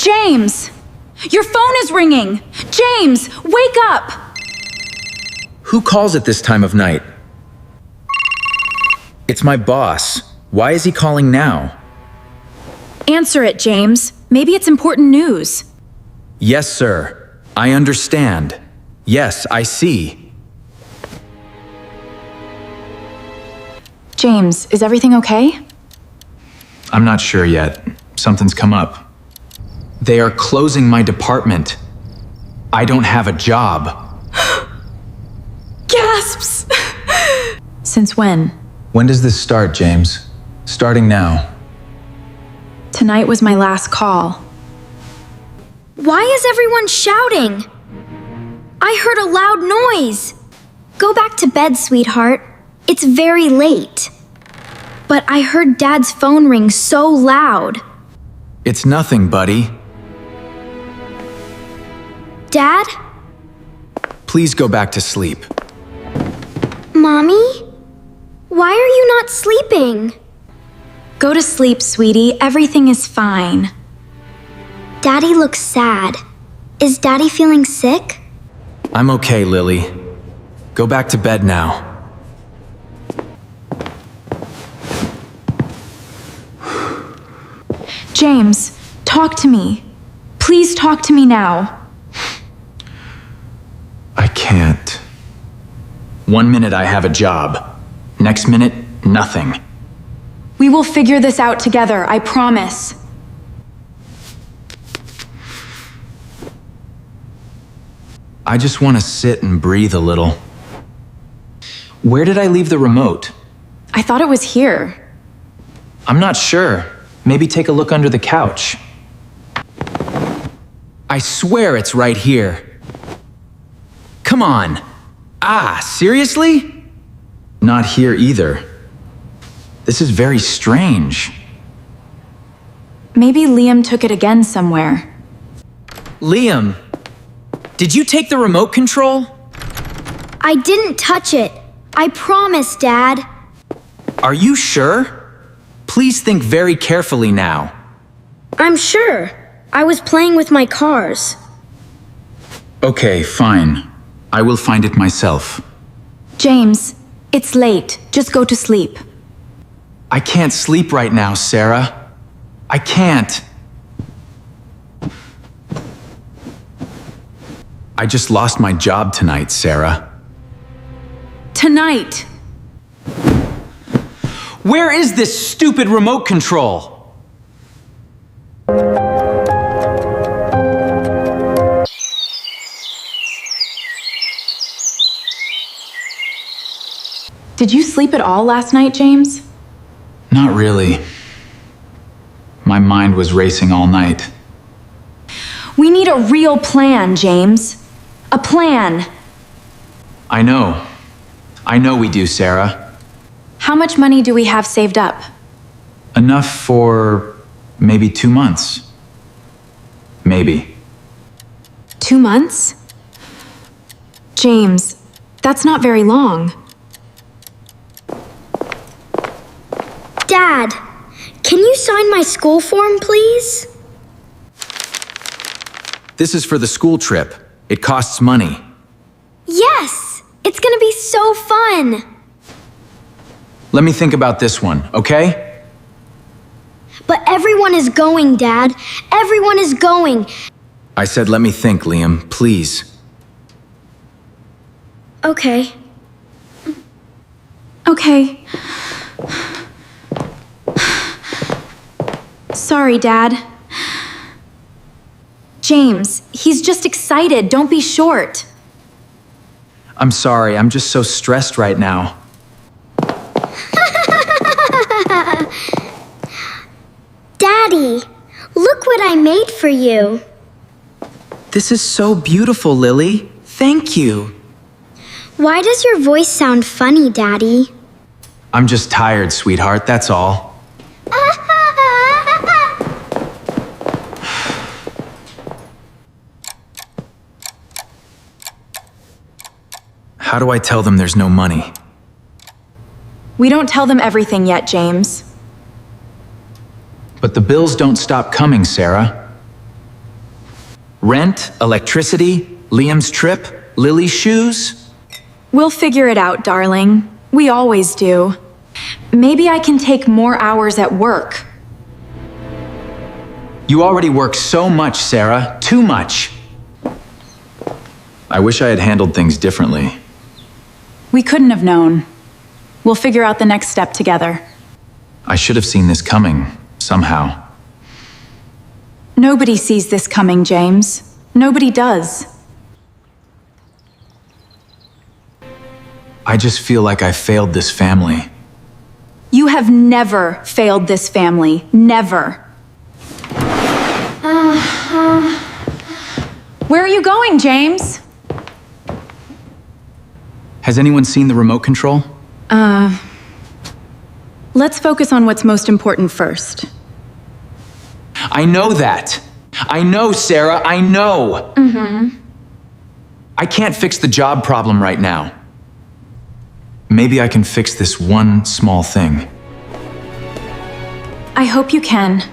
James! Your phone is ringing! James, wake up! Who calls at this time of night? It's my boss. Why is he calling now? Answer it, James. Maybe it's important news. Yes, sir. I understand. Yes, I see. James, is everything okay? I'm not sure yet. Something's come up. They are closing my department. I don't have a job. Gasps! Since when? When does this start, James? Starting now. Tonight was my last call. Why is everyone shouting? I heard a loud noise. Go back to bed, sweetheart. It's very late. But I heard Dad's phone ring so loud. It's nothing, buddy. Dad? Please go back to sleep. Mommy? Why are you not sleeping? Go to sleep, sweetie. Everything is fine. Daddy looks sad. Is Daddy feeling sick? I'm okay, Lily. Go back to bed now. James, talk to me. Please talk to me now. I can't. 1 minute I have a job. Next minute, nothing. We will figure this out together, I promise. I just want to sit and breathe a little. Where did I leave the remote? I thought it was here. I'm not sure. Maybe take a look under the couch. I swear it's right here. Come on. Ah, seriously? Not here either. This is very strange. Maybe Liam took it again somewhere. Liam, did you take the remote control? I didn't touch it. I promise, Dad. Are you sure? Please think very carefully now. I'm sure. I was playing with my cars. Okay, fine. I will find it myself. James, it's late. Just go to sleep. I can't sleep right now, Sarah. I can't. I just lost my job tonight, Sarah. Tonight! Where is this stupid remote control? Did you sleep at all last night, James? Not really. My mind was racing all night. We need a real plan, James. A plan. I know. I know we do, Sarah. How much money do we have saved up? Enough for maybe 2 months. Maybe. 2 months? James, that's not very long. Dad, can you sign my school form, please? This is for the school trip. It costs money. Yes! It's gonna be so fun! Let me think about this one, okay? But everyone is going, Dad. Everyone is going. I said let me think, Liam, please. Okay. Okay. Sorry, Dad. James, he's just excited. Don't be short. I'm sorry, I'm just so stressed right now. Daddy, look what I made for you. This is so beautiful, Lily. Thank you. Why does your voice sound funny, Daddy? I'm just tired, sweetheart, that's all. How do I tell them there's no money? We don't tell them everything yet, James. But the bills don't stop coming, Sarah. Rent, electricity, Liam's trip, Lily's shoes? We'll figure it out, darling. We always do. Maybe I can take more hours at work. You already work so much, Sarah. Too much. I wish I had handled things differently. We couldn't have known. We'll figure out the next step together. I should have seen this coming, somehow. Nobody sees this coming, James. Nobody does. I just feel like I failed this family. You have never failed this family. Never. Where are you going, James? Has anyone seen the remote control? Let's focus on what's most important first. I know that. I know, Sarah, I know. I can't fix the job problem right now. Maybe I can fix this one small thing. I hope you can.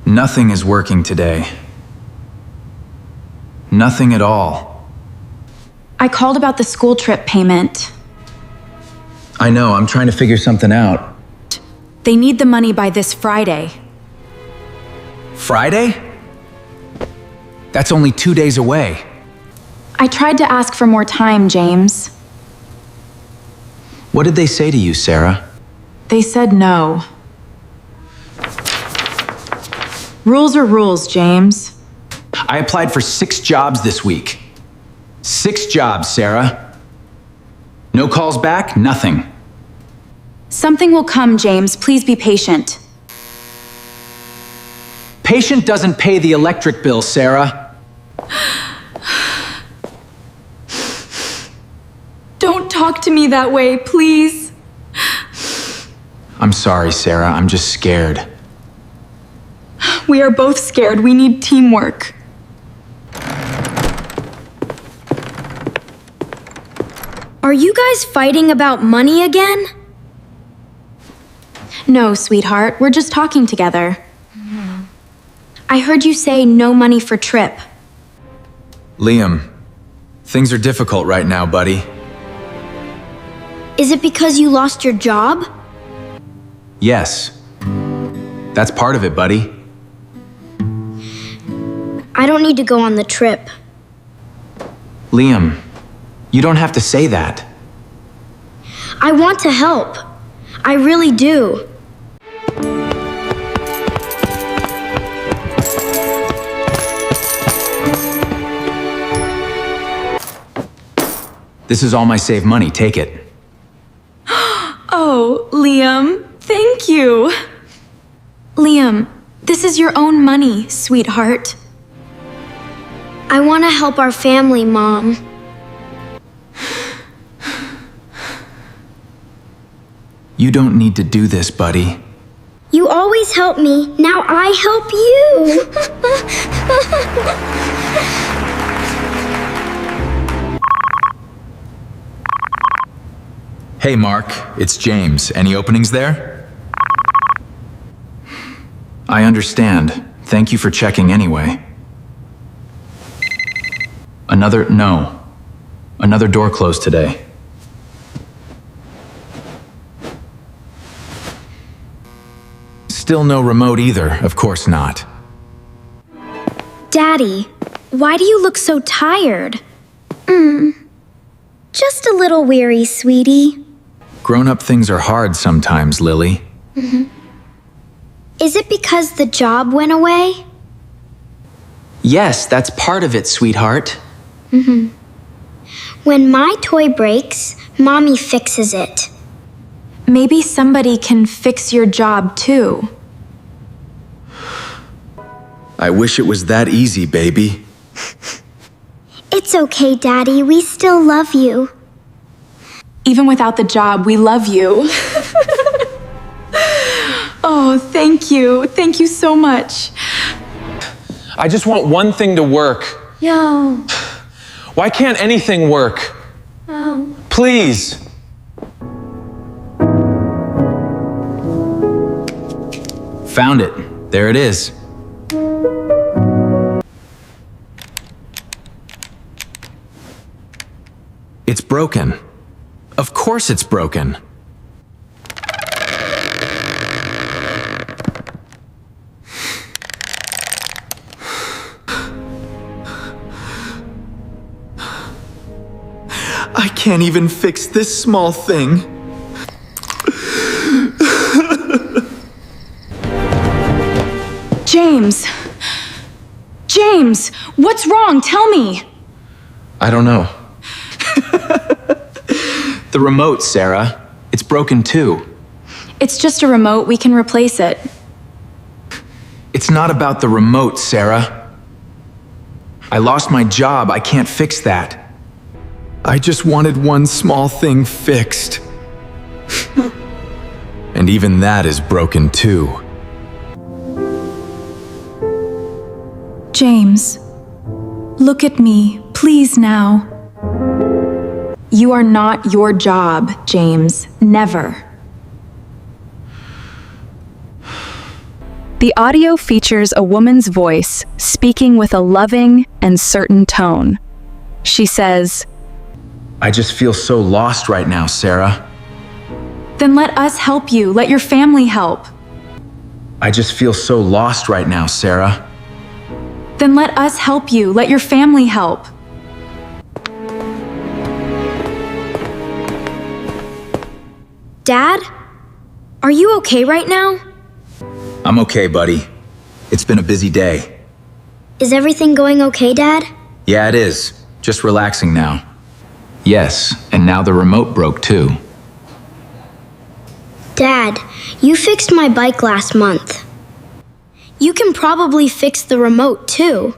Nothing is working today. Nothing at all. I called about the school trip payment. I know, I'm trying to figure something out. They need the money by this Friday. Friday? That's only 2 days away. I tried to ask for more time, James. What did they say to you, Sarah? They said no. Rules are rules, James. I applied for 6 jobs this week. 6 jobs, Sarah. No calls back, nothing. Something will come, James. Please be patient. Patient doesn't pay the electric bill, Sarah. Don't talk to me that way, please. I'm sorry, Sarah. I'm just scared. We are both scared. We need teamwork. Are you guys fighting about money again? No, sweetheart. We're just talking together. I heard you say no money for trip. Liam, things are difficult right now, buddy. Is it because you lost your job? Yes. That's part of it, buddy. I don't need to go on the trip. Liam, you don't have to say that. I want to help. I really do. This is all my saved money. Take it. Oh, Liam, thank you. Liam, this is your own money, sweetheart. I want to help our family, Mom. You don't need to do this, buddy. You always help me. Now I help you. Hey, Mark. It's James. Any openings there? I understand. Thank you for checking anyway. Another door closed today. Still no remote either, of course not. Daddy, why do you look so tired? Just a little weary, sweetie. Grown-up things are hard sometimes, Lily. Is it because the job went away? Yes, that's part of it, sweetheart. When my toy breaks, Mommy fixes it. Maybe somebody can fix your job too. I wish it was that easy, baby. It's okay, Daddy. We still love you. Even without the job, we love you. Oh, thank you. Thank you so much. I just want one thing to work. Yo. Why can't anything work? Please. found it. There it is. It's broken. Of course it's broken. I can't even fix this small thing. James! James! What's wrong? Tell me! I don't know. The remote, Sarah. It's broken too. It's just a remote. We can replace it. It's not about the remote, Sarah. I lost my job. I can't fix that. I just wanted one small thing fixed. And even that is broken too. James, look at me, please now. You are not your job, James. Never. The audio features a woman's voice speaking with a loving and certain tone. She says, I just feel so lost right now, Sarah. Then let us help you. Let your family help. I just feel so lost right now, Sarah. Then let us help you. Let your family help. Dad? Are you okay right now? I'm okay, buddy. It's been a busy day. Is everything going okay, Dad? Yeah, it is. Just relaxing now. Yes, and now the remote broke too. Dad, you fixed my bike last month. You can probably fix the remote too.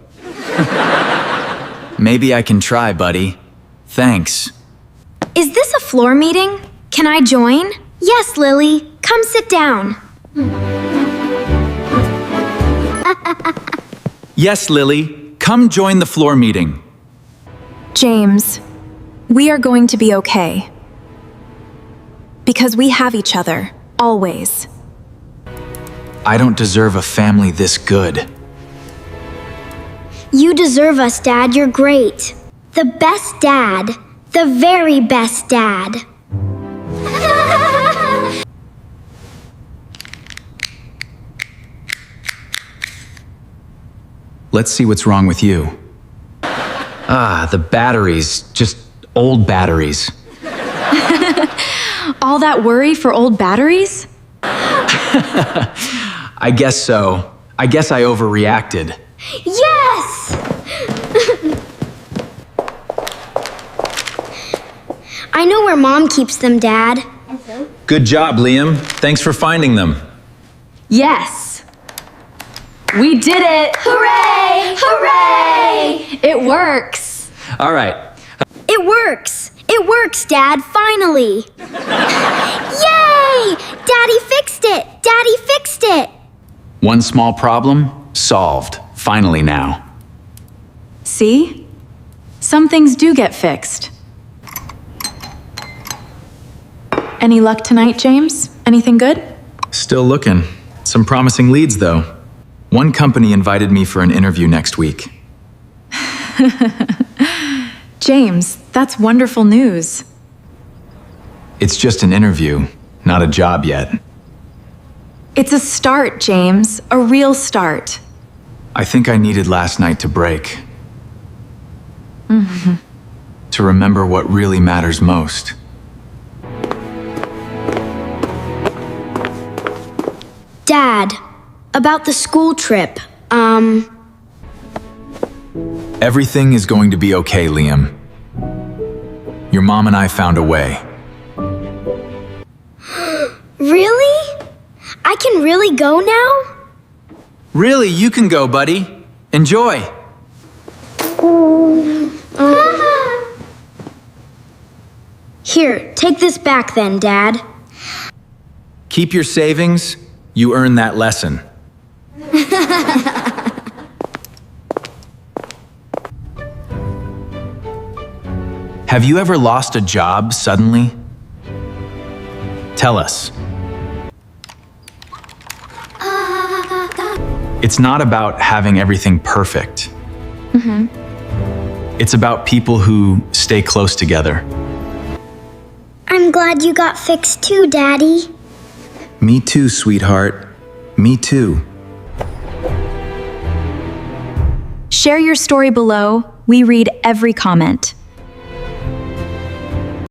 Maybe I can try, buddy. Thanks. Is this a floor meeting? Can I join? Yes, Lily. Come sit down. Yes, Lily. Come join the floor meeting. James, we are going to be okay. Because we have each other, always. I don't deserve a family this good. You deserve us, Dad. You're great. The best dad. The very best dad. Let's see what's wrong with you. Ah, the batteries. Just old batteries. All that worry for old batteries? I guess so. I guess I overreacted. Yes! I know where Mom keeps them, Dad. Good job, Liam. Thanks for finding them. Yes! We did it! Hooray! Hooray! It works! All right. It works! It works, Dad, finally! Yay! Daddy fixed it! Daddy fixed it! One small problem, solved. Finally now. See? Some things do get fixed. Any luck tonight, James? Anything good? Still looking. Some promising leads, though. One company invited me for an interview next week. James, that's wonderful news. It's just an interview, not a job yet. It's a start, James. A real start. I think I needed last night to break. To remember what really matters most. Dad, about the school trip, Everything is going to be okay, Liam. Your mom and I found a way. Really? I can really go now? Really, you can go, buddy. Enjoy. Here, take this back then, Dad. Keep your savings. You earned that lesson. Have you ever lost a job suddenly? Tell us. It's not about having everything perfect. It's about people who stay close together. I'm glad you got fixed too, Daddy. Me too, sweetheart. Me too. Share your story below. We read every comment.